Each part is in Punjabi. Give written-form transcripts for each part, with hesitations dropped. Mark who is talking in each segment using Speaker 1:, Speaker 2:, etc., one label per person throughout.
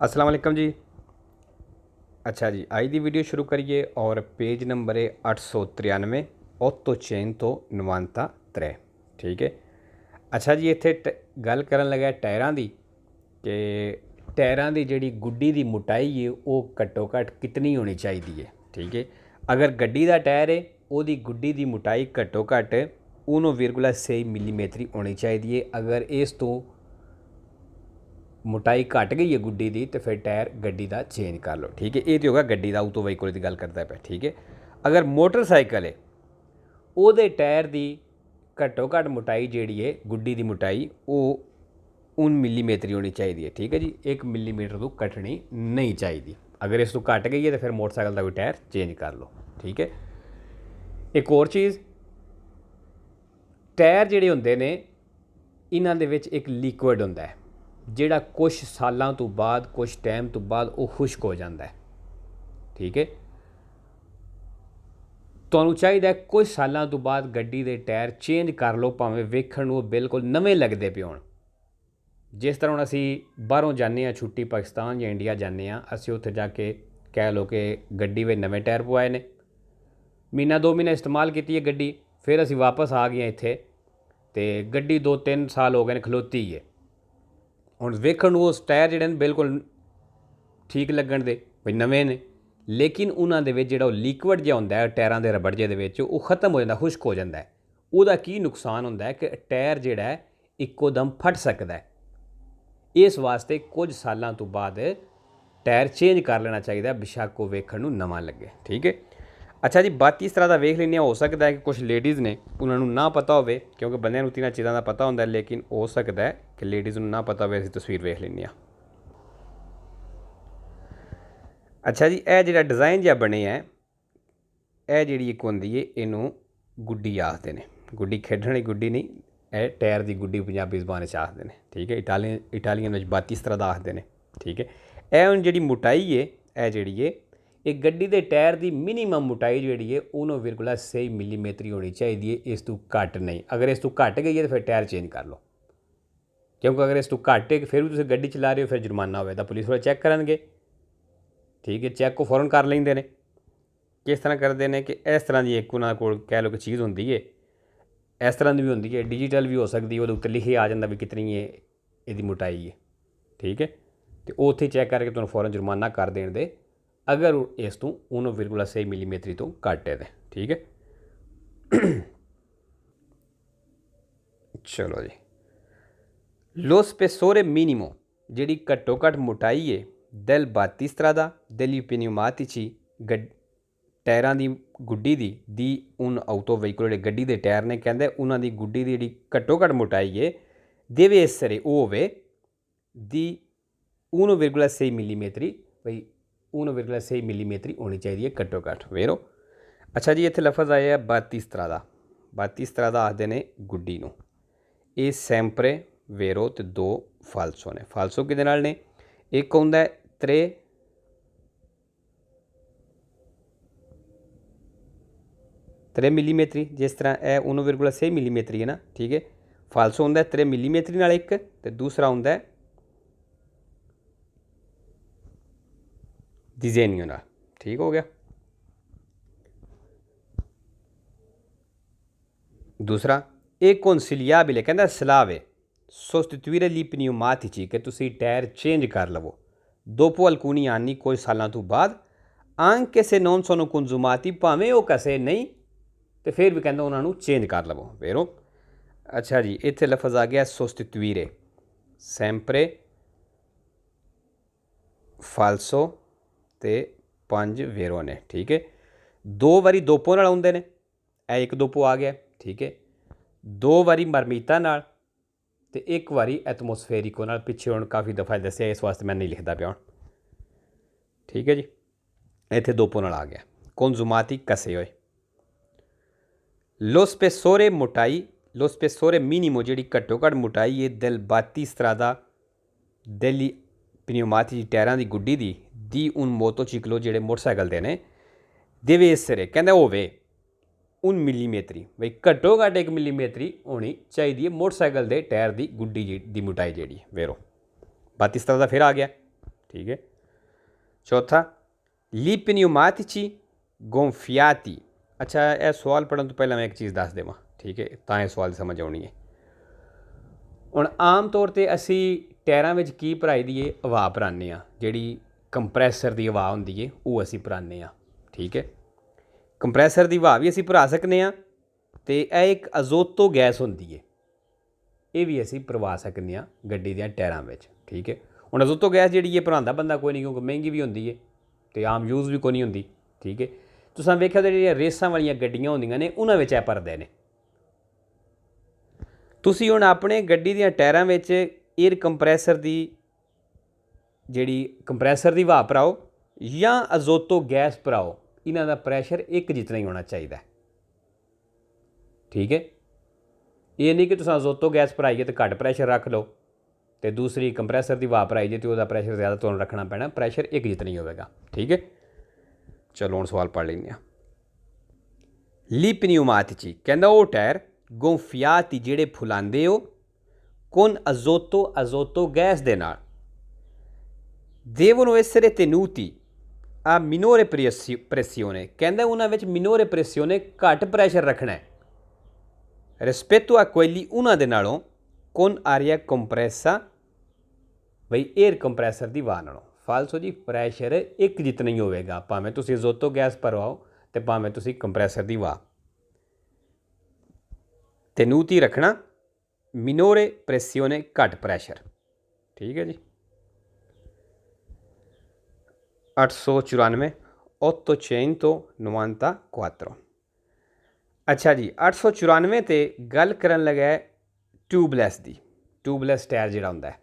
Speaker 1: अस्सलाम वालेकुम जी। अच्छा जी, आज की वीडियो शुरू करिए और पेज नंबर है 893 ऑटो चेन तो नवानता 3। ठीक है। अच्छा जी, इत्थे गल करन लगा टायरां दी कि टायरां दी जिहड़ी गुड्डी दी मोटाई है वो घट्टो घट्ट कितनी होनी चाहिए है। ठीक है। अगर गड्डी दा टायर है ਉਹਦੀ गुड्डी दी मोटाई घट्टो घट्ट 1,6 मिलीमीटर होनी चाहिए है। अगर इस तो मोटाई घट गई है गुड्डी की तो फिर टायर गड्डी का चेंज कर लो। ठीक है। ये तो होगा गड्डी का ऑटो व्हीकल की गल करता पे। ठीक है। अगर मोटरसाइकिल है वो टायर की घट्टो घट्ट मोटाई जी है गुड्डी की मोटाई वो 1 मिलीमीटर होनी चाहिए है। ठीक है जी। 1 मिलीमीटर तो घटनी नहीं चाहिए। अगर इस तो घट गई है तो फिर मोटरसाइकिल का भी टायर चेंज कर लो। ठीक है। एक और चीज़, टायर जिहड़े हुंदे ने इन्हां दे विच एक लिक्विड हुंदा है जिहड़ा कुछ सालों तो बाद कुछ टाइम तो बाद वो खुश्क हो जाता है। ठीक है। तुहानूं चाहिए कुछ सालों तो बाद गड्डी के टायर चेंज कर लो, भावें वेखण वो बिल्कुल नवे लगते पे होण। जिस तरह हुण असीं बाहरों जाने छुट्टी पाकिस्तान या इंडिया जाने असीं उत्थे जाके कह लो कि गड्डी में नवे टायर पवाए ने, महीना 2 महीने इस्तेमाल की है गड्डी, फिर असीं वापस आ गए इत्थे ते गड्डी 2-3 साल हो गए ने खलोती है। हुण वेखण वो टायर जिहड़े बिल्कुल ठीक लगन दे बई नवे ने, लेकिन उन्हां दे विच जिहड़ा लिक्विड जिहा हुंदा है टायरां दे रबड़ जे दे विच वो खत्म हो जाता, खुश्क हो जाता है। उहदा की नुकसान हुंदा है कि टायर जिहड़ा है इक्को दम फट सकदा है। इस वास्ते कुछ सालों तो बाद टायर चेंज कर लेना चाहिए, बेशक वो वेखण नूं नवां लगे। ठीक है। अच्छा जी, बात इस तरह का वेख लेने, हो सकता है कि कुछ लेडीज़ ने उन्होंने ना पता हो, क्योंकि बंदे नूं तिन्हां चीज़ों का पता होंदा है, लेकिन हो सकता है कि लेडीज़ नूं ना पता हो। असीं तस्वीर वेख लेने। अच्छा जी, यह जिहड़ा डिज़ाइन जिहा बने है, यह जिहड़ी एक हुंदी है इनू गुड्डी आखदे ने। गुड्डी खेडण वाली गुड्डी नहीं, यह टायर की गुड्डी पंजाबी जबान च आखदे ने। ठीक है। इटालियन में 32 तरह का आखदे ने। ठीक है। यह हुण जिहड़ी मोटाई है, यह जिहड़ी है एक गड्डी के टायर की मिनीमम मोटाई जी है 1,6 मिलीमीटर होनी चाहिए है। इस तो घट नहीं। अगर इस तो घट गई है तो फिर टायर चेंज कर लो, क्योंकि अगर इस तो घट है फिर भी तुम गड्डी चला रहे हो फिर जुर्माना होगा तो पुलिस वाले चैक करेंगे। ठीक है। चैक को फौरन कर लेंगे ने। किस तरह करते हैं कि इस तरह की एक उन्होंने कोल कह लो कि चीज़ होंगी है, इस तरह की भी होंगी है, डिजिटल भी हो सकती है, वो उत्ते लिखे आ जाता भी कितनी है यदी मोटाई है। ठीक है। तो वो उत्थे चैक करके तुम फौरन जुर्माना कर देने दे अगर इस तो 1,6 मिलीमीटर तो घट है। ठीक है। चलो जी, लो स्पेसोरे मिनिमो जी घट्टो घट मोटाई है del 32 strada degli pneumatici टायरां की गुड्डी दी उन ऑटो व्हीकल जो गड्डी के टायर ने कहते उन्होंने गुड्डी की जी घट्टो घट मोटाई है देवे essere ove दी 1,6 मिलीमीटर बई 1,6 मिलीमीटर होनी चाहिए है घट्टो घट। वेरो। अच्छा जी, इत्थे लफज आया 32 तरह का। 32 तरह का आखते हैं गुड्डी नूं। ये सैंपरे वेरो तो 2 फालसो ने। फालसो किहदे नाल ने? एक हुंदा है 3 मिलीमीटर, जिस तरह यह 1,6 मिलीमीटर है ना। ठीक है। फालसो हुंदा है 3 मिलीमीटर नाल एक, तो दूसरा हुंदा है डिज़ेनियो नाल। ठीक हो गया। दूसरा एक consigliabile कहता सलाह है sostituire gli pneumatici कि तुसी टायर चेंज कर लवो dopo alcuni anni कुछ सालों तो बाद anche se non sono consumati, भावें वो कसे नहीं तो फिर भी कहता उन्होंने चेंज कर लवो। वेरो। अच्छा जी, इत्थे लफज आ गया sostituire, sempre falso ते 5 वेरो ने। ठीक है। 2 बारी दोपो नाल आउंदे ने, एक दोपो आ गया। ठीक है। 2 बारी मरमीता नाल ते 1 बारी एटमोसफेरिको नाल। पिछे हुण काफ़ी दफ़ा दस्सिया, इस वास्ते मैं नहीं लिखता पिया हुण। ठीक है जी। इत्थे दोपो नाल आ गया consumati कसे होए। लो स्पेसोरे मोटाई, लो स्पेसोरे मिनिमो जी घट्टो घट मोटाई है del 32 strada degli pneumatici टायरां की गुड्डी दी उन मोटोचिकलो जिहड़े मोटरसाइकिल दे ने देवे essere कहंदा होवे 1 मिलीमीटर बई घट्टो घट 1 मिलीमीटर होनी चाहिए है मोटरसाइकिल के टायर की गुड्डी की मोटाई जी। वेरो। 32 तरह का फिर आ गया। ठीक है। चौथा, ली pneumatici gonfiati। अच्छा, यह सवाल पढ़न तो पहले मैं एक चीज़ दस देवां, ठीक है, तां सवाल समझ आनी है। ਹੁਣ ਆਮ ਤੌਰ 'ਤੇ ਅਸੀਂ ਟਾਇਰਾਂ ਵਿੱਚ ਕੀ ਭਰਾਈ ਦੀ ਹੈ, ਹਵਾ ਭਰਾਉਂਦੇ ਹਾਂ, ਜਿਹੜੀ ਕੰਪਰੈਸਰ ਦੀ ਹਵਾ ਹੁੰਦੀ ਹੈ ਉਹ ਅਸੀਂ ਭਰਾਉਂਦੇ ਹਾਂ, ਠੀਕ ਹੈ। ਕੰਪਰੈਸਰ ਦੀ ਹਵਾ ਵੀ ਅਸੀਂ ਭਰਾ ਸਕਦੇ ਹਾਂ, ਅਤੇ ਇਹ ਇੱਕ ਅਜ਼ੋਤੋ ਗੈਸ ਹੁੰਦੀ ਹੈ, ਇਹ ਵੀ ਅਸੀਂ ਭਰਵਾ ਸਕਦੇ ਹਾਂ ਗੱਡੀ ਦੀਆਂ ਟਾਇਰਾਂ ਵਿੱਚ, ਠੀਕ ਹੈ। ਹੁਣ ਅਜ਼ੋਤੋ ਗੈਸ ਜਿਹੜੀ ਹੈ ਭਰਾਉਂਦਾ ਬੰਦਾ ਕੋਈ ਨਹੀਂ, ਕਿਉਂਕਿ ਮਹਿੰਗੀ ਵੀ ਹੁੰਦੀ ਹੈ ਅਤੇ ਆਮ ਯੂਜ਼ ਵੀ ਕੋਈ ਨਹੀਂ ਹੁੰਦੀ, ਠੀਕ ਹੈ। ਤੁਸੀਂ ਵੇਖਿਆ ਜਿਹੜੀਆਂ ਰੇਸਾਂ ਵਾਲੀਆਂ ਗੱਡੀਆਂ ਹੁੰਦੀਆਂ ਨੇ ਉਹਨਾਂ ਵਿੱਚ ਇਹ ਭਰਦੇ ਨੇ। ਤੁਸੀਂ ਹੁਣ ਆਪਣੇ ਗੱਡੀ ਦੀਆਂ ਟਾਇਰਾਂ ਵਿੱਚ ਏਅਰ ਕੰਪਰੈਸਰ ਦੀ ਜਿਹੜੀ ਕੰਪਰੈਸਰ ਦੀ ਹਵਾ ਭਰਾਓ ਜਾਂ ਅਜ਼ੋਤੋ ਗੈਸ ਭਰਾਓ, ਇਹਨਾਂ ਦਾ ਪ੍ਰੈਸ਼ਰ ਇੱਕ ਜਿਤਨਾ ਹੀ ਹੋਣਾ ਚਾਹੀਦਾ, ਠੀਕ ਹੈ। ਇਹ ਨਹੀਂ ਕਿ ਤੁਸੀਂ ਅਜ਼ੋਤੋ ਗੈਸ ਭਰਾਈਏ ਤਾਂ ਘੱਟ ਪ੍ਰੈਸ਼ਰ ਰੱਖ ਲਓ ਅਤੇ ਦੂਸਰੀ ਕੰਪਰੈਸਰ ਦੀ ਹਵਾ ਭਰਾਈ ਜੇ ਅਤੇ ਉਹਦਾ ਪ੍ਰੈਸ਼ਰ ਜ਼ਿਆਦਾ ਤੁਹਾਨੂੰ ਰੱਖਣਾ ਪੈਣਾ, ਪ੍ਰੈਸ਼ਰ ਇੱਕ ਜਿਤਨਾ ਹੀ ਹੋਵੇਗਾ, ਠੀਕ ਹੈ। ਚਲੋ ਹੁਣ ਸਵਾਲ ਪੜ੍ਹ ਲੈਂਦੇ ਹਾਂ। ਲੀ pneumatici ਕਹਿੰਦਾ ਉਹ ਟਾਇਰ gonfiati ਜਿਹੜੇ ਫੁਲਾਉਂਦੇ ਹੋ con azoto ਗੈਸ ਦੇ ਨਾਲ, devono essere tenuti a minore pressione, ਕਹਿੰਦਾ ਉਹਨਾਂ ਵਿੱਚ minore pressione ਘੱਟ ਪ੍ਰੈਸ਼ਰ ਰੱਖਣਾ ਹੈ, rispetto a quelli ਉਹਨਾਂ ਦੇ ਨਾਲੋਂ con aria compressa, ਬਈ ਏਅਰ ਕੰਪਰੈਸਰ ਦੀ ਹਵਾ ਨਾਲੋਂ। ਫਾਲਸੋ ਜੀ ਪ੍ਰੈਸ਼ਰ ਇੱਕ ਜਿਤਨਾ ਹੀ ਹੋਵੇਗਾ, ਭਾਵੇਂ ਤੁਸੀਂ ਅਜ਼ੋਤੋ ਗੈਸ ਭਰਵਾਓ ਅਤੇ ਭਾਵੇਂ ਤੁਸੀਂ ਕੰਪਰੈਸਰ ਦੀ ਹਵਾ। tenuti ਰੱਖਣਾ, minore pressione ਘੱਟ ਪ੍ਰੈਸ਼ਰ, ਠੀਕ ਹੈ ਜੀ। 894 894। ਅੱਛਾ ਜੀ, 894 'ਤੇ ਗੱਲ ਕਰਨ ਲੱਗਾ ਟਿਊਬਲੈਸ ਦੀ। ਟਿਊਬਲੈਸ ਟਾਇਰ ਜਿਹੜਾ ਹੁੰਦਾ ਹੈ,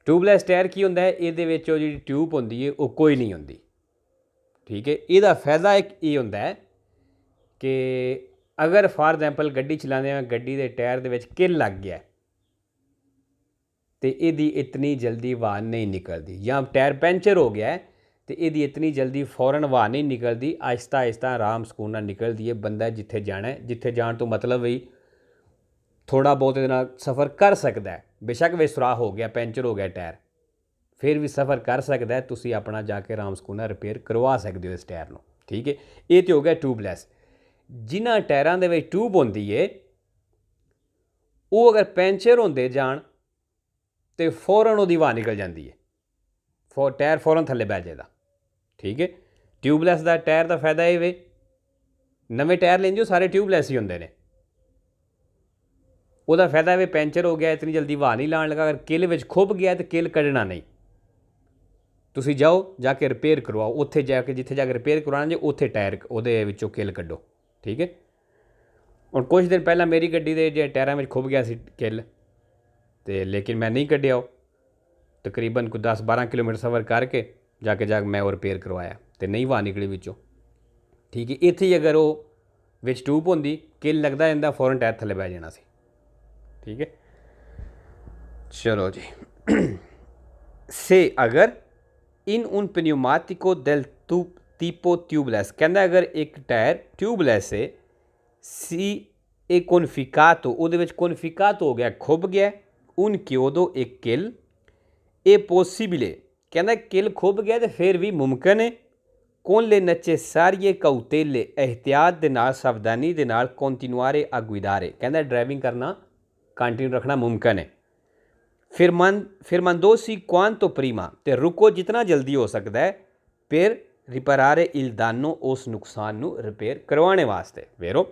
Speaker 1: ਟਿਊਬਲੈਸ ਟਾਇਰ ਕੀ ਹੁੰਦਾ ਹੈ, ਇਹਦੇ ਵਿੱਚ ਉਹ ਜਿਹੜੀ ਟਿਊਬ ਹੁੰਦੀ ਹੈ ਉਹ ਕੋਈ ਨਹੀਂ ਹੁੰਦੀ, ਠੀਕ ਹੈ। ਇਹਦਾ ਫਾਇਦਾ ਇੱਕ ਇਹ ਹੁੰਦਾ ਹੈ ਕਿ ਅਗਰ ਫਾਰ ਐਗਜ਼ੈਂਪਲ ਗੱਡੀ ਚਲਾਉਂਦੇ ਹਾਂ, ਗੱਡੀ ਦੇ ਟਾਇਰ ਦੇ ਵਿੱਚ ਕਿੱਲ ਲੱਗ ਗਿਆ ਅਤੇ ਇਹਦੀ ਇਤਨੀ ਜਲਦੀ ਹਵਾ ਨਹੀਂ ਨਿਕਲਦੀ, ਜਾਂ ਟਾਇਰ ਪੈਂਚਰ ਹੋ ਗਿਆ ਅਤੇ ਇਹਦੀ ਇਤਨੀ ਜਲਦੀ ਫੌਰਨ ਹਵਾ ਨਹੀਂ ਨਿਕਲਦੀ, ਆਹਿਸਤਾ ਆਹਿਸਤਾ ਆਰਾਮ ਸਕੂਨ ਨਾਲ ਨਿਕਲਦੀ ਹੈ। ਬੰਦਾ ਜਿੱਥੇ ਜਾਣਾ, ਜਿੱਥੇ ਜਾਣ ਤੋਂ ਮਤਲਬ ਵੀ ਥੋੜ੍ਹਾ ਬਹੁਤ ਇਹਦੇ ਨਾਲ ਸਫ਼ਰ ਕਰ ਸਕਦਾ ਹੈ, ਬੇਸ਼ੱਕ ਵੀ ਸੁਰਾਖ ਹੋ ਗਿਆ, ਪੈਂਚਰ ਹੋ ਗਿਆ ਟਾਇਰ, ਫਿਰ ਵੀ ਸਫ਼ਰ ਕਰ ਸਕਦਾ। ਤੁਸੀਂ ਆਪਣਾ ਜਾ ਕੇ ਆਰਾਮ ਸਕੂਨ ਨਾਲ ਰਿਪੇਅਰ ਕਰਵਾ ਸਕਦੇ ਹੋ ਇਸ ਟਾਇਰ ਨੂੰ, ਠੀਕ ਹੈ। ਇਹ ਤਾਂ ਹੋ ਗਿਆ ਟਿਊਬਲੈਸ। ਜਿਨ੍ਹਾਂ ਟਾਇਰਾਂ ਦੇ ਵਿੱਚ ਟਿਊਬ ਹੁੰਦੀ ਹੈ ਉਹ ਅਗਰ ਪੈਂਚਰ ਹੁੰਦੇ ਜਾਣ ਤਾਂ ਫੌਰਨ ਉਹਦੀ ਹਵਾ ਨਿਕਲ ਜਾਂਦੀ ਹੈ, ਟਾਇਰ ਫੌਰਨ ਥੱਲੇ ਬਹਿ ਜਾਏਗਾ, ਠੀਕ ਹੈ। ਟਿਊਬਲੈਸ ਦਾ ਟਾਇਰ ਦਾ ਫਾਇਦਾ ਇਹ ਵੇ, ਨਵੇਂ ਟਾਇਰ ਲੈਂਦੇ ਹੋ ਸਾਰੇ ਟਿਊਬਲੈਸ ਹੀ ਹੁੰਦੇ ਨੇ, ਉਹਦਾ ਫਾਇਦਾ ਵੇ ਪੈਂਚਰ ਹੋ ਗਿਆ ਇਤਨੀ ਜਲਦੀ ਹਵਾ ਨਹੀਂ ਲਾਉਣ ਲੱਗਾ, ਅਗਰ ਕਿੱਲ ਵਿੱਚ ਖੁੱਭ ਗਿਆ ਤਾਂ ਕਿੱਲ ਕੱਢਣਾ ਨਹੀਂ, ਤੁਸੀਂ ਜਾਓ ਜਾ ਕੇ ਰਿਪੇਅਰ ਕਰਵਾਓ, ਉੱਥੇ ਜਾ ਕੇ ਜਿੱਥੇ ਜਾ ਕੇ ਰਿਪੇਅਰ ਕਰਵਾਉਣਾ ਜੇ ਉੱਥੇ ਟਾਇਰ ਉਹਦੇ ਵਿੱਚੋਂ ਕਿੱਲ ਕੱਢੋ, ਠੀਕ ਹੈ। ਹੁਣ ਕੁਛ ਦਿਨ ਪਹਿਲਾਂ ਮੇਰੀ ਗੱਡੀ ਦੇ ਜੇ ਟਾਇਰਾਂ ਵਿੱਚ ਖੁੱਭ ਗਿਆ ਸੀ ਕਿੱਲ, ਅਤੇ ਲੇਕਿਨ ਮੈਂ ਨਹੀਂ ਕੱਢਿਆ, ਉਹ ਤਕਰੀਬਨ ਕੋਈ 10-12 ਕਿਲੋਮੀਟਰ ਸਫ਼ਰ ਕਰਕੇ ਜਾ ਕੇ ਮੈਂ ਉਹ ਰਿਪੇਅਰ ਕਰਵਾਇਆ ਅਤੇ ਨਹੀਂ ਹਵਾ ਨਿਕਲੀ ਵਿੱਚੋਂ, ਠੀਕ ਹੈ। ਇੱਥੇ ਹੀ ਅਗਰ ਉਹ ਵਿੱਚ ਟਿਊਬ ਹੁੰਦੀ, ਕਿੱਲ ਲੱਗਦਾ ਜਾਂਦਾ, ਫੌਰਨ ਟਾਇਰ ਥੱਲੇ ਬਹਿ ਜਾਣਾ ਸੀ, ठीक है। चलो जी, से अगर इन उन pneumatico del tipo tubeless, कहना अगर एक टायर ट्यूबलैस है, सी ए कॉन्फिकातो ਉਹਦੇ ਵਿੱਚ कॉन्फिकातो हो गया, ਖੁੱਭ ਗਿਆ, उन chiodo एक किल ए possibile, कहना किल ਖੁੱਭ ਗਿਆ ਤੇ ਫਿਰ ਵੀ ਮੁਮਕਿਨ ਹੈ con le necessarie cautele, एहतियात ਦੇ ਨਾਲ, ਸਾਵਧਾਨੀ ਦੇ ਨਾਲ continuare a guidare, कहना ड्राइविंग करना कंटिन्यू रखना मुमकिन है। fermandosi quanto prima, तो रुको जितना जल्दी हो सकता है, फिर रिपारारे il danno, उस नुकसान ਨੂੰ रिपेयर करवाने वास्ते। वेरो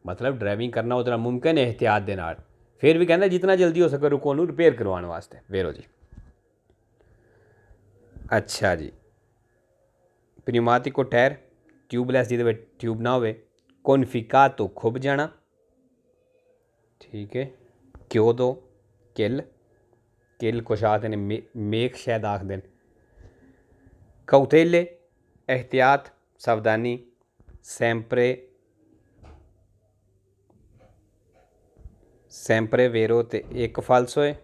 Speaker 1: मतलब ड्राइविंग करना उतना मुमकिन है एहतियात ਦੇ ਨਾਲ, फिर भी कहना जितना जल्दी हो सके रुको ਉਹਨੂੰ रिपेयर करवाने वास्ते। वेरो जी, अच्छा जी, pneumatico टायर ट्यूबलैस ਜਿਹਦੇ ਵਿੱਚ ट्यूब ना ਹੋਵੇ, कॉन्फिकातो ਖੁੱਭ ਜਾਣਾ, ठीक है। chiodo किल कुछ आखते हैं, मेक शायद आखते हैं, cautele एहतियात सावधानी, sempre vero ਤੇ ਇੱਕ ਫਾਲਸੋ ਹੈ,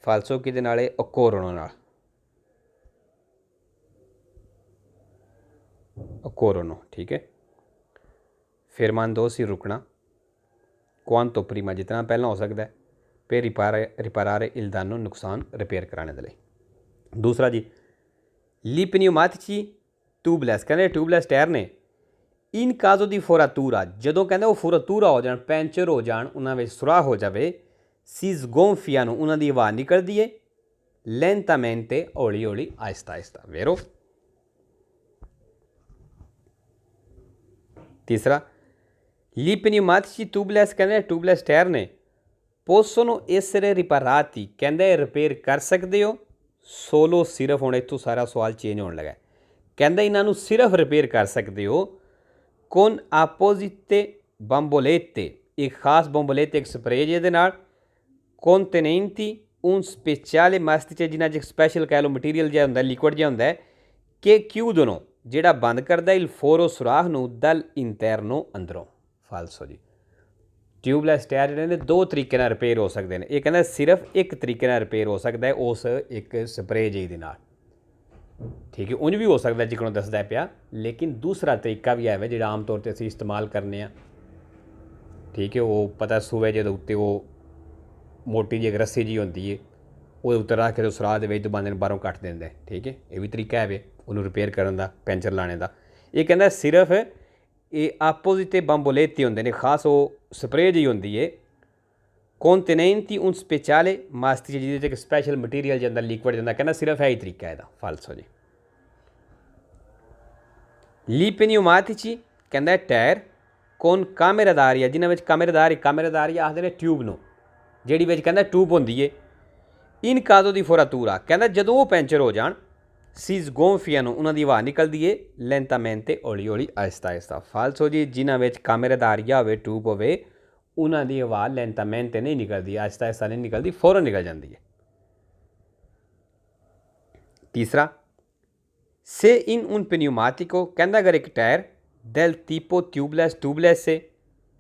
Speaker 1: ਫਾਲਸੋ ਕਿਹਦੇ ਨਾਲ ਹੈ, occorrono ਨਾਲ, occorrono, ठीक है। fermandosi रुकना, quanto prima जितना पहला हो सकता है, फिर रिपारारे il danno, नुकसान रिपेयर कराने के लिए। दूसरा जी ली pneumatici ट्यूबलैस, कहते ट्यूबलैस टायर ने इन काजो दी फोरातूरा, ਜਦੋਂ ਕਹਿੰਦੇ ਉਹ ਫੋਰਾਤੂਰਾ ਹੋ ਜਾਣ, ਪੈਂਚਰ ਹੋ ਜਾਣ, ਉਹਨਾਂ ਵਿੱਚ ਸੁਰਾਖ ਹੋ ਜਾਵੇ, ਸੀ sgonfiano, ਉਹਨਾਂ ਦੀ ਹਵਾ ਨਿਕਲਦੀ ਏ lentamente, ਹੌਲੀ ਹੌਲੀ, ਆਹਿਸਤਾ ਆਹਿਸਤਾ, vero? तीसरा gli pneumatici tubeless, ਕਹਿੰਦੇ ਟਿਊਬਲੈਸ ਟਾਇਰ ਨੇ possono essere riparati, ਕਹਿੰਦੇ ਰਿਪੇਅਰ ਕਰ ਸਕਦੇ ਹੋ ਸੋਲੋ, ਸਿਰਫ ਹੁਣ ਇੱਥੋਂ ਸਾਰਾ ਸਵਾਲ ਚੇਂਜ ਹੋਣ ਲੱਗਾ, ਕਹਿੰਦੇ ਇਹਨਾਂ ਨੂੰ ਸਿਰਫ ਰਿਪੇਅਰ ਕਰ ਸਕਦੇ ਹੋ con apposite bombolette, ਇੱਕ ਖਾਸ ਬੰਬੋਲੇਟ, ਇੱਕ ਸਪਰੇ ਜਿਹਦੇ ਨਾਲ contenenti un speciale mastice, ਜਿਨ੍ਹਾਂ 'ਚ ਇੱਕ ਸਪੈਸ਼ਲ ਕਹਿ ਲਓ ਮਟੀਰੀਅਲ ਜਿਹਾ ਹੁੰਦਾ, ਲਿਕੁਇਡ ਜਿਹਾ ਹੁੰਦਾ ਕਿ chiudono, ਜਿਹੜਾ ਬੰਦ ਕਰਦਾ il foro, ਸੁਰਾਖ ਨੂੰ dal interno, ਅੰਦਰੋਂ। ਫਾਲਸੋ ਜੀ ਟਿਊਬਲੈਸ ਟਾਇਰ ਜਿਹੜੇ ਨੇ ਦੋ ਤਰੀਕੇ ਨਾਲ ਰਿਪੇਅਰ ਹੋ ਸਕਦੇ ਨੇ, ਇਹ ਕਹਿੰਦਾ ਸਿਰਫ ਇੱਕ ਤਰੀਕੇ ਨਾਲ ਰਿਪੇਅਰ ਹੋ ਸਕਦਾ ਹੈ, ਉਸ ਇੱਕ ਸਪਰੇ ਜਿਹੀ ਦੇ ਨਾਲ, ਠੀਕ ਹੈ। ਉਂਝ ਵੀ ਹੋ ਸਕਦਾ ਜਿਕਣੋਂ ਦੱਸਦਾ ਪਿਆ, ਲੇਕਿਨ ਦੂਸਰਾ ਤਰੀਕਾ ਵੀ ਹੈ ਜਿਹੜਾ ਆਮ ਤੌਰ 'ਤੇ ਅਸੀਂ ਇਸਤੇਮਾਲ ਕਰਨੇ ਆ, ਠੀਕ ਹੈ। ਉਹ ਪਤਾ ਸੂਏ ਜਿਹਦੇ ਉੱਤੇ ਉਹ ਮੋਟੀ ਜਿਹੀ ਇੱਕ ਰੱਸੀ ਜਿਹੀ ਹੁੰਦੀ ਹੈ, ਉਹਦੇ ਉੱਤੇ ਰੱਖ ਕੇ ਸੁਰਾਖ ਦੇ ਵਿੱਚ ਬੰਦੇ ਨੂੰ ਬਾਹਰੋਂ ਕੱਟ ਦਿੰਦਾ, ਠੀਕ ਹੈ। ਇਹ ਵੀ ਤਰੀਕਾ ਹੈ ਉਹਨੂੰ ਰਿਪੇਅਰ ਕਰਨ ਦਾ, ਪੈਂਚਰ ਲਾਣੇ ਦਾ। ਇਹ ਕਹਿੰਦਾ ਸਿਰਫ ਇਹ ਆਪੋਜ਼ਿਟ ਬੰਬੋਲੇਤੀ ਹੁੰਦੇ ਨੇ, ਖਾਸ ਉਹ ਸਪਰੇ ਜਿਹੀ ਹੁੰਦੀ ਹੈ contenenti un speciale mastice, ਜਿਹਦੇ 'ਚ ਇੱਕ ਸਪੈਸ਼ਲ ਮਟੀਰੀਅਲ ਜਾਂਦਾ, ਲਿਕੁਇਡ ਜਾਂਦਾ, ਕਹਿੰਦਾ ਸਿਰਫ ਇਹ ਹੀ ਤਰੀਕਾ ਇਹਦਾ। ਫਾਲਸੋ ਜੀ ਲੀ pneumatici, ਕਹਿੰਦਾ ਟਾਇਰ con camera d'aria, ਜਿਨ੍ਹਾਂ ਵਿੱਚ ਕਾਮੇਰਾਦਾਰੀ ਆਖਦੇ ਨੇ ਟਿਊਬ ਨੂੰ, ਜਿਹੜੀ ਵਿੱਚ ਕਹਿੰਦਾ ਟਿਊਬ ਹੁੰਦੀ ਹੈ in caso di foratura, ਕਹਿੰਦਾ ਜਦੋਂ ਉਹ ਪੈਂਚਰ ਹੋ ਜਾਣ si sgonfiano, ਉਹਨਾਂ ਦੀ ਹਵਾ ਨਿਕਲਦੀ ਹੈ lentamente, ਹੌਲੀ ਹੌਲੀ, ਆਹਿਸਤਾ ਆਹਿਸਤਾ। ਫਾਲਸੋ ਜੀ ਜਿਨ੍ਹਾਂ ਵਿੱਚ ਕਾਮੇਰਾਦਾਰੀਆ ਹੋਵੇ, ਟਿਊਬ ਹੋਵੇ, ਉਹਨਾਂ ਦੀ ਹਵਾ lentamente ਨਹੀਂ ਨਿਕਲਦੀ, ਆਹਿਸਤਾ ਆਹਿਸਤਾ ਨਹੀਂ ਨਿਕਲਦੀ, ਫੌਰਨ ਨਿਕਲ ਜਾਂਦੀ ਹੈ। ਤੀਸਰਾ se in un pneumatico, ਕਹਿੰਦਾ ਅਗਰ ਇੱਕ ਟਾਇਰ del tipo tubeless ਹੈ,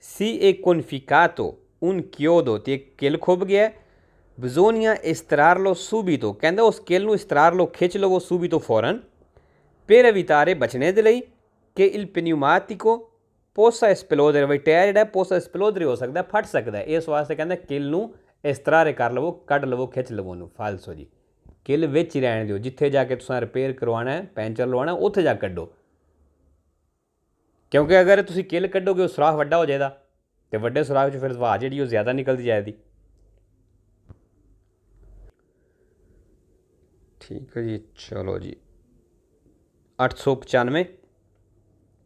Speaker 1: si è conficcato un chiodo, ਤੇ ਇੱਕ ਕਿੱਲ ਖੁੱਭ ਗਿਆ, bisogna estrarlo subito, ਕਹਿੰਦਾ ਉਸ ਕਿੱਲ ਨੂੰ ਇਸਤਰਾਰ ਲਓ, ਖਿੱਚ ਲਵੋ subito, ਫੌਰਨ, per evitare, ਬਚਣੇ ਦੇ ਲਈ, ਕਿ il pneumatico possa esplodere, ਬਈ ਟਾਇਰ ਜਿਹੜਾ possa esplodere ਹੋ ਸਕਦਾ, ਫਟ ਸਕਦਾ, ਇਸ ਵਾਸਤੇ ਕਹਿੰਦਾ ਕਿੱਲ ਨੂੰ ਇਸ ਤਰ੍ਹਾਂ ਕਰ ਲਵੋ, ਕੱਢ ਲਵੋ, ਖਿੱਚ ਲਵੋ ਉਹਨੂੰ। ਫਾਲਸੋ ਜੀ ਕਿੱਲ ਵਿੱਚ ਹੀ ਰਹਿਣ ਦਿਓ, ਜਿੱਥੇ ਜਾ ਕੇ ਤੁਸੀਂ ਰਿਪੇਅਰ ਕਰਵਾਉਣਾ ਹੈ, ਪੈਂਚਰ ਲਵਾਉਣਾ, ਉੱਥੇ ਜਾ ਕੱਢੋ, ਕਿਉਂਕਿ ਅਗਰ ਤੁਸੀਂ ਕਿੱਲ ਕੱਢੋਗੇ ਉਹ ਸੁਰਾਖ ਵੱਡਾ ਹੋ ਜਾਏਗਾ, ਅਤੇ ਵੱਡੇ ਸੁਰਾਖ 'ਚ ਫਿਰ ਹਵਾ ਜਿਹੜੀ ਉਹ ਜ਼ਿਆਦਾ ਨਿਕਲਦੀ ਜਾਏਗੀ। ਠੀਕ ਹੈ ਜੀ, ਚਲੋ ਜੀ 895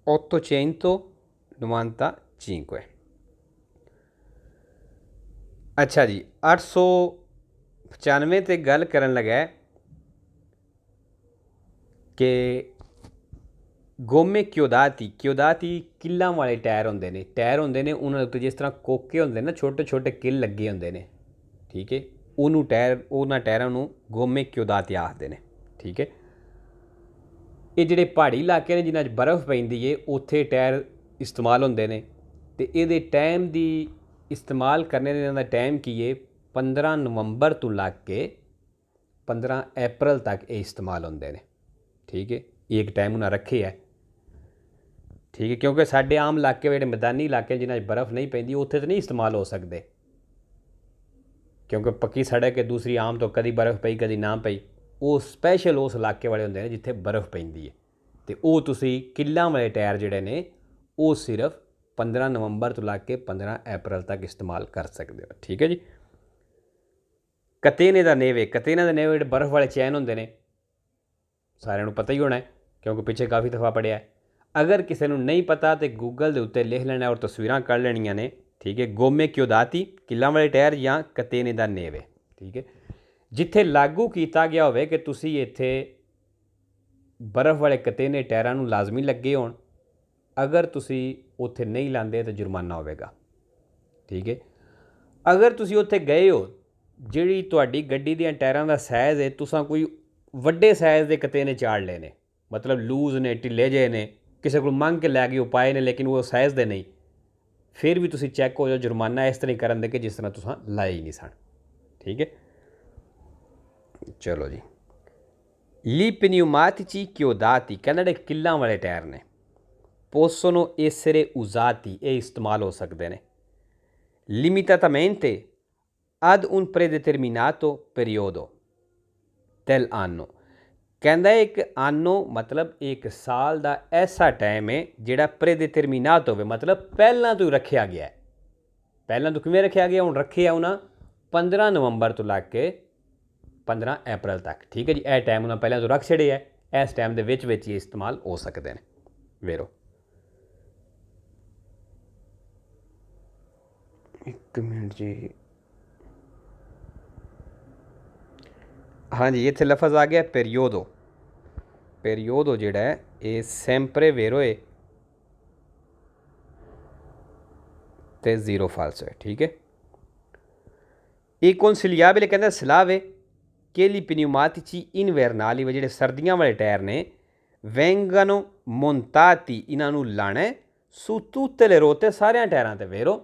Speaker 1: 895। ਅੱਛਾ ਜੀ 895 'ਤੇ ਗੱਲ ਕਰਨ ਲੱਗਾ ਕਿ ਗੋਮੇ ਕਿਉਦਾਤੀ ਕਿੱਲਾਂ ਵਾਲੇ ਟਾਇਰ ਹੁੰਦੇ ਨੇ, ਉਹਨਾਂ ਦੇ ਉੱਤੇ ਜਿਸ ਤਰ੍ਹਾਂ ਕੋਕੇ ਹੁੰਦੇ ਨੇ ਨਾ, ਛੋਟੇ ਛੋਟੇ ਕਿੱਲ ਲੱਗੇ ਹੁੰਦੇ ਨੇ, ਠੀਕ ਹੈ। ਉਹਨਾਂ ਟਾਇਰਾਂ ਨੂੰ ਗੋਮੇ ਕਿਉਦਾਤੀ ਆਖਦੇ ਨੇ, ਠੀਕ ਹੈ। ਇਹ ਜਿਹੜੇ ਪਹਾੜੀ ਇਲਾਕੇ ਨੇ ਜਿਨ੍ਹਾਂ 'ਚ ਬਰਫ਼ ਪੈਂਦੀ ਹੈ, ਉੱਥੇ ਟਾਇਰ ਇਸਤੇਮਾਲ ਹੁੰਦੇ ਨੇ, ਅਤੇ ਇਹਦੇ ਟਾਈਮ ਦੀ ਇਸਤੇਮਾਲ ਕਰਨੇ ਦੇ, ਇਹਨਾਂ ਦਾ ਟਾਈਮ ਕੀ ਹੈ 15 ਨਵੰਬਰ ਤੋਂ ਲੱਗ ਕੇ 15 ਅਪ੍ਰੈਲ ਤੱਕ ਇਹ ਇਸਤੇਮਾਲ ਹੁੰਦੇ ਨੇ, ਠੀਕ ਹੈ। ਇਹ ਇੱਕ ਟਾਈਮ ਉਹਨਾਂ ਰੱਖੇ ਹੈ, ਠੀਕ ਹੈ, ਕਿਉਂਕਿ ਸਾਡੇ ਆਮ ਇਲਾਕੇ ਜਿਹੜੇ ਮੈਦਾਨੀ ਇਲਾਕੇ ਜਿਨ੍ਹਾਂ 'ਚ ਬਰਫ਼ ਨਹੀਂ ਪੈਂਦੀ, ਉੱਥੇ ਤਾਂ ਨਹੀਂ ਇਸਤੇਮਾਲ ਹੋ ਸਕਦੇ, ਕਿਉਂਕਿ ਪੱਕੀ ਸੜਕ ਹੈ, ਦੂਸਰੀ ਆਮ ਤੋਂ ਕਦੀ ਬਰਫ਼ ਪਈ ਕਦੀ ਨਾ ਪਈ। ਉਹ ਸਪੈਸ਼ਲ ਉਸ ਇਲਾਕੇ ਵਾਲੇ ਹੁੰਦੇ ਨੇ ਜਿੱਥੇ ਬਰਫ਼ ਪੈਂਦੀ ਹੈ, ਅਤੇ ਉਹ ਤੁਸੀਂ ਕਿੱਲਾਂ ਵਾਲੇ ਟਾਇਰ ਜਿਹੜੇ ਨੇ ਉਹ ਸਿਰਫ 15 ਨਵੰਬਰ ਤੋਂ ਲੱਗ ਕੇ 15 ਅਪ੍ਰੈਲ ਤੱਕ ਇਸਤੇਮਾਲ ਕਰ ਸਕਦੇ ਹੋ, ਠੀਕ ਹੈ ਜੀ। ਕਤੇਨੇ ਦਾ ਨੇਵੇ ਜਿਹੜੇ ਬਰਫ਼ ਵਾਲੇ ਚੈਨ ਹੁੰਦੇ ਨੇ, ਸਾਰਿਆਂ ਨੂੰ ਪਤਾ ਹੀ ਹੋਣਾ, ਕਿਉਂਕਿ ਪਿੱਛੇ ਕਾਫੀ ਦਫਾ ਪੜ੍ਹਿਆ। ਅਗਰ ਕਿਸੇ ਨੂੰ ਨਹੀਂ ਪਤਾ ਤਾਂ ਗੂਗਲ ਦੇ ਉੱਤੇ ਲਿਖ ਲੈਣਾ ਔਰ ਤਸਵੀਰਾਂ ਕੱਢ ਲੈਣੀਆਂ ਨੇ, ਠੀਕ ਹੈ। ਗੋਮੇ ਕਿਉਦਾਤੀ ਕਿੱਲਾਂ ਵਾਲੇ ਟਾਇਰ ਜਾਂ ਕਤੇਨੇ ਦਾ ਨੇਵੇ, ਠੀਕ ਹੈ। ਜਿੱਥੇ ਲਾਗੂ ਕੀਤਾ ਗਿਆ ਹੋਵੇ ਕਿ ਤੁਸੀਂ ਇੱਥੇ ਬਰਫ਼ ਵਾਲੇ ਕਤੇਨੇ ਟਾਇਰਾਂ ਨੂੰ ਲਾਜ਼ਮੀ ਲੱਗੇ ਹੋਣ, ਅਗਰ ਤੁਸੀਂ ਉੱਥੇ ਨਹੀਂ ਲਾਉਂਦੇ ਤਾਂ ਜੁਰਮਾਨਾ ਹੋਵੇਗਾ, ਠੀਕ ਹੈ। ਅਗਰ ਤੁਸੀਂ ਉੱਥੇ ਗਏ ਹੋ, ਜਿਹੜੀ ਤੁਹਾਡੀ ਗੱਡੀ ਦੀਆਂ ਟਾਇਰਾਂ ਦਾ ਸਾਈਜ਼ ਹੈ, ਤੁਸੀਂ ਕੋਈ ਵੱਡੇ ਸਾਈਜ਼ ਦੇ ਕਤੇਨੇ ਚਾੜ ਲਏ ਨੇ, ਮਤਲਬ ਲੂਜ਼ ਨੇ, ਢਿੱਲੇ ਜਿਹੇ ਨੇ, ਕਿਸੇ ਕੋਲ ਮੰਗ ਕੇ ਲੈ ਕੇ ਉਹ ਪਾਏ ਨੇ, ਲੇਕਿਨ ਉਹ ਸਾਈਜ਼ ਦੇ ਨਹੀਂ, ਫਿਰ ਵੀ ਤੁਸੀਂ ਚੈੱਕ ਹੋ ਜਾਓ, ਜੁਰਮਾਨਾ ਇਸ ਤਰ੍ਹਾਂ ਕਰਨ ਦੇ ਕਿ ਜਿਸ ਤਰ੍ਹਾਂ ਤੁਸੀਂ ਲਾਏ ਹੀ ਨਹੀਂ ਸਨ, ਠੀਕ ਹੈ। ਚਲੋ ਜੀ ਲੀ pneumatici chiodati, ਕਹਿੰਦਾ ਜਿਹੜੇ ਕਿੱਲਾਂ ਵਾਲੇ ਟਾਇਰ ਨੇ possono essere usati, ਇਹ ਇਸਤੇਮਾਲ ਹੋ ਸਕਦੇ ਨੇ limitatamente ad un predeterminato periodo, del anno। कहता है एक आनो मतलब एक साल का ऐसा टाइम है जिहड़ा प्रेडिटरमिनात होवे, मतलब पहलां तो रखिया गया है। पहलां तो किवें रखिया गया, हुण रखे उन्हां 15 नवंबर तो लग के 15 अप्रैल तक। ठीक है जी, यह टाइम उन्हें पहले तो रख छड़े है, इस टाइम के विच ही इस्तेमाल हो सकते हैं। वेरो एक मिनट जी, हाँ जी, इत्थे लफज आ गया पेरियोडो। पेरियोडो जिहड़ा है ये सैंपरे वेरो है ते जीरो फाल्सो है। ठीक है, एक कौंसिलियाबले कहता सलाह है che gli pneumatici invernali, ਜਿਹੜੇ ਸਰਦੀਆਂ ਵਾਲੇ ਟਾਇਰ ਨੇ, vengono montati ਇਹਨਾਂ ਨੂੰ ਲਾਣਾ su tutte le rotte, ਸਾਰਿਆਂ ਟਾਇਰਾਂ ਤੇ। ਵੇਰੋ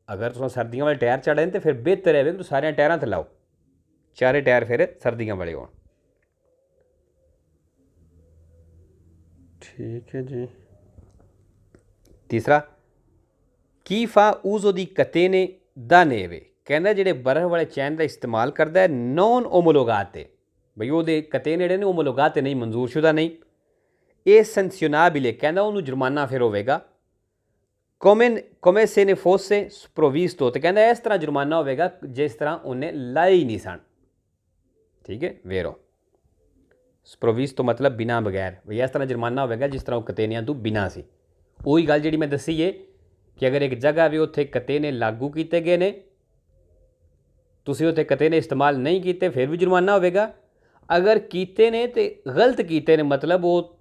Speaker 1: ਅਗਰ ਤੁਸੀਂ ਸਰਦੀਆਂ ਵਾਲੇ ਟਾਇਰ ਚੜ੍ਹੇ ਤੇ ਫਿਰ ਬਿਹਤਰ ਹੈ ਕਿ ਤੁਸੀਂ ਸਾਰਿਆਂ ਟਾਇਰਾਂ ਤੇ ਲਾਓ, ਚਾਰੇ ਟਾਇਰ ਫਿਰ ਸਰਦੀਆਂ ਵਾਲੇ ਹੋਣ। ਠੀਕ ਹੈ ਜੀ। ਤੀਸਰਾ, chi fa uso di catene da neve, ਕਹਿੰਦਾ ਜਿਹੜੇ ਬਰਫ਼ ਵਾਲੇ ਚੈਨ ਦਾ ਇਸਤੇਮਾਲ ਕਰਦਾ ਹੈ ਨੌਨ ਓਮੋਲੋਗਾਤੇ, ਬਈ ਉਹਦੇ ਕਤੇਨ ਜਿਹੜੇ ਨੇ ਓਮੋਲੋਗਾਤੇ ਨਹੀਂ, ਮਨਜ਼ੂਰਸ਼ੁਦਾ ਨਹੀਂ, ਇਹ ਸੰਕਸ਼ਨਾਬਿਲੇ, ਕਹਿੰਦਾ ਉਹਨੂੰ ਜੁਰਮਾਨਾ ਫਿਰ ਹੋਵੇਗਾ। come se ne fosse sprovvisto, ਤੇ ਕਹਿੰਦਾ ਇਸ ਤਰ੍ਹਾਂ ਜੁਰਮਾਨਾ ਹੋਵੇਗਾ ਜਿਸ ਤਰ੍ਹਾਂ ਉਹਨੇ ਲਾਏ ਹੀ ਨਹੀਂ ਸਨ। ਠੀਕ ਹੈ, ਵੇਰੋ sprovvisto ਮਤਲਬ ਬਿਨਾਂ ਬਗੈਰ, ਬਈ ਇਸ ਤਰ੍ਹਾਂ ਜੁਰਮਾਨਾ ਹੋਵੇਗਾ ਜਿਸ ਤਰ੍ਹਾਂ ਉਹ ਕਤੇਨਿਆਂ ਤੋਂ ਬਿਨਾਂ ਸੀ। ਉਹੀ ਗੱਲ ਜਿਹੜੀ ਮੈਂ ਦੱਸੀ ਹੈ ਕਿ ਅਗਰ ਇੱਕ ਜਗ੍ਹਾ ਵੀ ਉੱਥੇ ਕਤੇਨੇ ਲਾਗੂ ਕੀਤੇ ਗਏ ਨੇ, ਤੁਸੀਂ ਉੱਥੇ ਕਤੇਨੇ ਇਸਤੇਮਾਲ ਨਹੀਂ ਕੀਤੇ, ਫਿਰ ਵੀ ਜੁਰਮਾਨਾ ਹੋਵੇਗਾ। ਅਗਰ ਕੀਤੇ ਨੇ ਤੇ ਗਲਤ ਕੀਤੇ ਨੇ, ਮਤਲਬ ਉਹ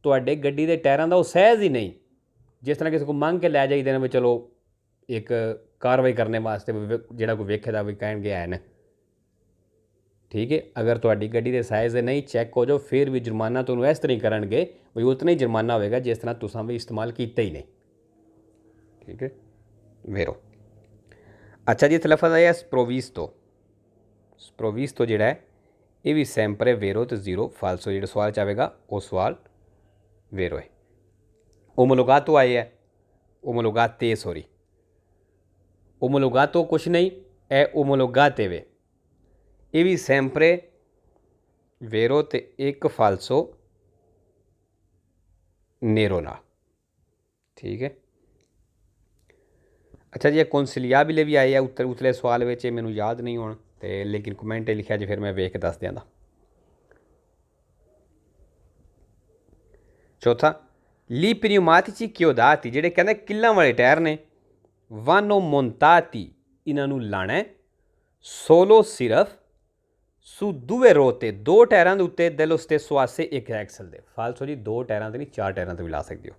Speaker 1: ਤੁਹਾਡੇ ਗੱਡੀ ਦੇ ਟਾਇਰਾਂ ਦਾ ਉਹ ਸਹਿਜ ਹੀ ਨਹੀਂ, ਜਿਸ ਤਰ੍ਹਾਂ ਕਿਸੇ ਕੋਲ ਮੰਗ ਕੇ ਲੈ ਜਾਈਦੇ ਨੇ ਵੀ ਚਲੋ ਇੱਕ ਕਾਰਵਾਈ ਕਰਨ ਵਾਸਤੇ, ਜਿਹੜਾ ਕੋਈ ਵੇਖੇ ਦਾ ਵੀ ਕਹਿਣਗੇ ਹੈ ਨਾ। ਠੀਕ ਹੈ, ਅਗਰ ਤੁਹਾਡੀ ਗੱਡੀ ਦੇ ਸਾਈਜ਼ ਦੇ ਨਹੀਂ ਚੈੱਕ ਹੋ ਜਾਓ, ਫਿਰ ਵੀ ਜੁਰਮਾਨਾ ਤੁਹਾਨੂੰ ਇਸ ਤਰ੍ਹਾਂ ਹੀ ਕਰਨਗੇ, ਵੀ ਉਤਨਾ ਹੀ ਜੁਰਮਾਨਾ ਹੋਵੇਗਾ ਜਿਸ ਤਰ੍ਹਾਂ ਤੁਸੀਂ ਵੀ ਇਸਤੇਮਾਲ ਕੀਤਾ ਹੀ ਨਹੀਂ। ਠੀਕ ਹੈ, ਵੇਰੋ ਅੱਛਾ ਜੀ, ਇੱਥੇ ਲਫ਼ਜ਼ ਆਇਆ ਸਪਰੋਵਿਸਟੋ। ਸਪਰੋਵਿਸਟੋ ਜਿਹੜਾ ਹੈ ਇਹ ਵੀ ਸੈਂਪਰੇ ਵੇਰੋ ਤੇ ਜ਼ੀਰੋ ਫਾਲਸੋ। ਜਿਹੜਾ ਸਵਾਲ 'ਚ ਆਵੇਗਾ ਉਹ ਸਵਾਲ ਵੇਰੋ ਹੈ। ओमोलोगातो आए है, ओमोलोगाते सॉरी, ओमोलोगातो कुछ नहीं, ए ओमोलोगाते वे, ये भी सैंपरे वेरो ते एक फाल्सो नेरो ना। ठीक है, अच्छा जी, कौंसिलियाबिले भी आए है उतले सवाल में, मैनू याद नहीं होना तो, लेकिन कमेंट लिखा जी, फिर मैं वेख के दस दियाँ। चौथा, ली pneumatici chiodati, ਜਿਹੜੇ ਕਹਿੰਦੇ ਕਿੱਲਾਂ ਵਾਲੇ ਟਾਇਰ ਨੇ, vanno montati, ਇਹਨਾਂ ਨੂੰ ਲਾਣਾ solo ਸਿਰਫ su due rotte, ਦੋ ਟਾਇਰਾਂ ਦੇ ਉੱਤੇ, dello stesso asse ਇੱਕ ਐਕਸਲ ਦੇ। ਫਾਲਸੋ ਜੀ, ਦੋ ਟਾਇਰਾਂ ਤੇ ਨਹੀਂ, ਚਾਰ ਟਾਇਰਾਂ ਤੇ ਵੀ ਲਾ ਸਕਦੇ ਹੋ।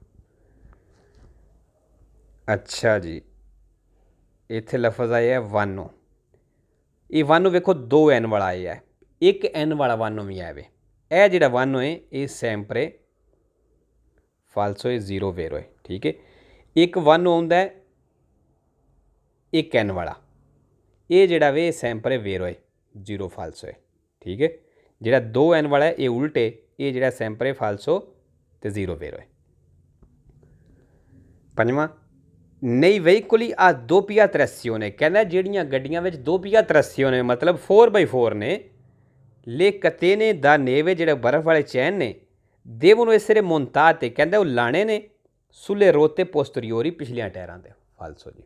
Speaker 1: ਅੱਛਾ ਜੀ, ਇੱਥੇ ਲਫ਼ਜ਼ ਆਇਆ ਵਾਨੋ। ਇਹ ਵਾਨੋ ਵੇਖੋ 2 N ਵਾਲਾ ਆਇਆ, ਇੱਕ N ਵਾਲਾ ਵਾਨੋ ਵੀ ਆਇਆ ਵੇ। ਇਹ ਜਿਹੜਾ ਵਾਨੋ ਹੈ ਇਹ ਸੈਂਪਰੇ फाल्सो है, जीरो वेरो है। ठीक है, एक वन आउंदा है, एक एन वाला, ये जोड़ा वे सैंपरे वेरो है, जीरो फाल्सो है। ठीक है, जोड़ा 2 N वाला है ये उल्टे, ये जोड़ा सैंपरे फाल्सो तो जीरो वेरो है। पंजवां, नई वेहीकुली आ दोपिया त्रैसियों ने, कहना ਜਿਹੜੀਆਂ ਗੱਡੀਆਂ ਵਿੱਚ दोपिया त्रैसियों ने मतलब 4x4 ने, ले कतेने दा नेवे ਜਿਹੜੇ बर्फ वाले चैन ने, देवों essere montate, कहते वो लाने ने sulle rotte posteriori, पिछलियां टायरां दे। फाल्सो जी।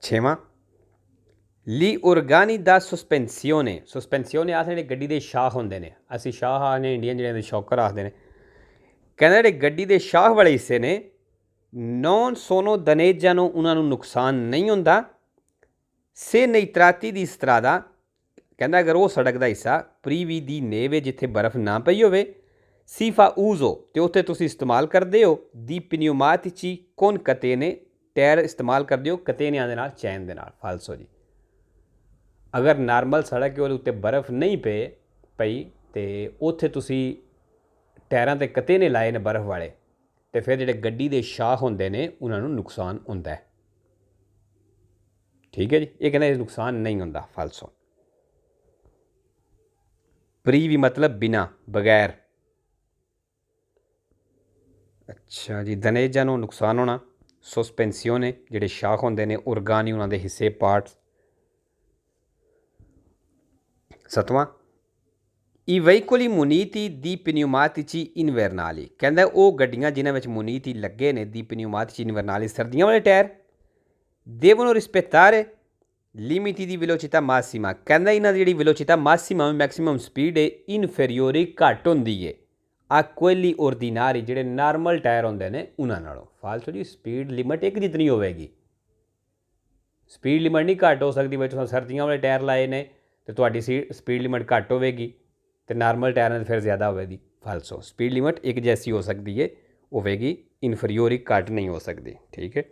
Speaker 1: छेवां, ली organi da sospensione, sospensione आखदे ने गड्डी दे शाह होंदे ने, असीं शाह आखने इंडियन जिहड़े शॉकर आखदे ने। कहंदे जिहड़े गड्डी दे शाह वाले हिस्से ने non sono danneggiano, उन्हां नूं नुकसान नहीं हुंदा, se nei tratti di strada, कहता अगर वो सड़क का हिस्सा प्रीवी दी नेव है जिथे बर्फ ना पई होवे, सीफा ऊजो तो उत्थे तुसी इस्तेमाल करते हो, दी pneumatici con catene, टायर इस्तेमाल करते हो कतेनियां दे नाल, चैन दे नाल। फाल्सो जी, अगर नॉर्मल सड़क के उत्ते बर्फ नहीं पई तो उत्थे तुसी टायरां ते कतेने लाए ने बर्फ वाले, तो फिर जिहड़े गड्डी दे शाह होंदे ने उन्हां नूं नुकसान हुंदा है। ठीक है जी, ये कहना नुकसान नहीं हुंदा। फाल्सो। प्रीवी मतलब बिना, बगैर। अच्छा जी, दनेजा नूं नुकसान होना, सोस्पेंसियोने जिहड़े शाख होंदे ने, ऑर्गानी उन्हां दे हिस्से पार्ट्स, 7ਵਾਂ ई veicoli muniti di pneumatici invernali, ਕਹਿੰਦਾ ਉਹ ਗੱਡੀਆਂ ਜਿਨ੍ਹਾਂ ਵਿੱਚ ਮੁਨੀਤੀ ਲੱਗੇ ਨੇ ਦੀ pneumatici invernali ਸਰਦੀਆਂ ਵਾਲੇ tyre devono rispettare limiti di velocità massima, ਕਹਿੰਦਾ ਇਹਨਾਂ ਦੀ ਜਿਹੜੀ velocità massima ਮੈਕਸਿਮਮ ਸਪੀਡ ਹੈ ਇਨਫੀਰੀਓਰੀ ਘੱਟ ਹੁੰਦੀ ਹੈ ਆ quelli ordinari ਜਿਹੜੇ ਨਾਰਮਲ ਟਾਇਰ ਹੁੰਦੇ ਨੇ ਉਹਨਾਂ ਨਾਲੋਂ। ਫਾਲਤੂ ਜੀ ਸਪੀਡ ਲਿਮਟ ਇੱਕ ਜਿਤਨੀ ਹੋਵੇਗੀ, ਸਪੀਡ ਲਿਮਟ ਨਹੀਂ ਘੱਟ ਹੋ ਸਕਦੀ। ਬਈ ਤੁਸੀਂ ਸਰਦੀਆਂ ਵਾਲੇ ਟਾਇਰ ਲਾਏ ਨੇ ਅਤੇ ਤੁਹਾਡੀ ਸਪੀਡ ਲਿਮਟ ਘੱਟ ਹੋਵੇਗੀ ਅਤੇ ਨਾਰਮਲ ਟਾਇਰਾਂ ਦੀ ਫਿਰ ਜ਼ਿਆਦਾ ਹੋਵੇਗੀ। ਫਾਲਸੋ ਸਪੀਡ ਲਿਮਟ ਇੱਕ ਜੈਸੀ ਹੋ ਸਕਦੀ ਹੈ ਹੋਵੇਗੀ, ਇਨਫੀਰੀਓਰੀ ਘੱਟ ਨਹੀਂ ਹੋ ਸਕਦੀ। ਠੀਕ ਹੈ।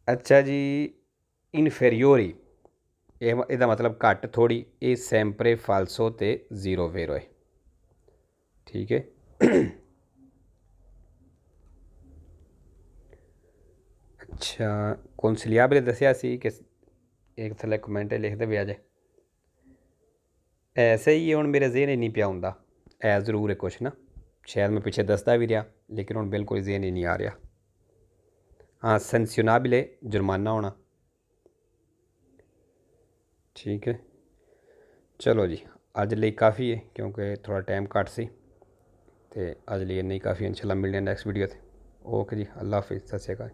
Speaker 1: ਅੱਛਾ ਜੀ, ਇਨਫੀਰੀਓਰੀ ਇਹਦਾ ਮਤਲਬ ਘੱਟ ਥੋੜ੍ਹੀ, ਇਹ ਸੈਂਪਰੇ ਫਾਲਸੋ ਅਤੇ ਜ਼ੀਰੋ ਵੇਰੋ ਹੈ। ਠੀਕ ਹੈ। ਅੱਛਾ, ਕੌਂਸਲੀਆਬਲੇ ਦੱਸਿਆ ਸੀ ਕਿ ਇੱਕ ਥੱਲੇ ਕਮੈਂਟ ਲਿਖਦੇ ਵੀ ਆ ਜਾਏ ਐਸੇ ਹੀ ਹੁਣ ਮੇਰੇ ਜ਼ੇਨ ਹੀ ਨਹੀਂ ਪਿਆ ਹੁੰਦਾ। ਐ ਜ਼ਰੂਰ ਹੈ ਕੁਛ ਨਾ, ਸ਼ਾਇਦ ਮੈਂ ਪਿੱਛੇ ਦੱਸਦਾ ਵੀ ਰਿਹਾ ਲੇਕਿਨ ਹੁਣ ਬਿਲਕੁਲ ਜ਼ੇਨ ਹੀ ਨਹੀਂ ਆ ਰਿਹਾ। ਹਾਂ, ਸੈਂਕਸ਼ਨਾਬਲੇ ਜੁਰਮਾਨਾ ਹੋਣਾ। ਠੀਕ ਹੈ, ਚਲੋ ਜੀ ਅੱਜ ਲਈ ਕਾਫੀ ਹੈ ਕਿਉਂਕਿ ਥੋੜ੍ਹਾ ਟਾਈਮ ਘੱਟ ਸੀ ਅਤੇ ਅੱਜ ਲਈ ਇੰਨਾ ਹੀ ਕਾਫੀ। ਇਨਸ਼ਾਅੱਲਾ ਮਿਲਦੇ ਹਾਂ ਨੈਕਸਟ ਵੀਡੀਓ 'ਤੇ। ਓਕੇ ਜੀ, ਅੱਲਾ ਹਾਫਿਜ਼, ਸਤਿ ਸ਼੍ਰੀ ਅਕਾਲ।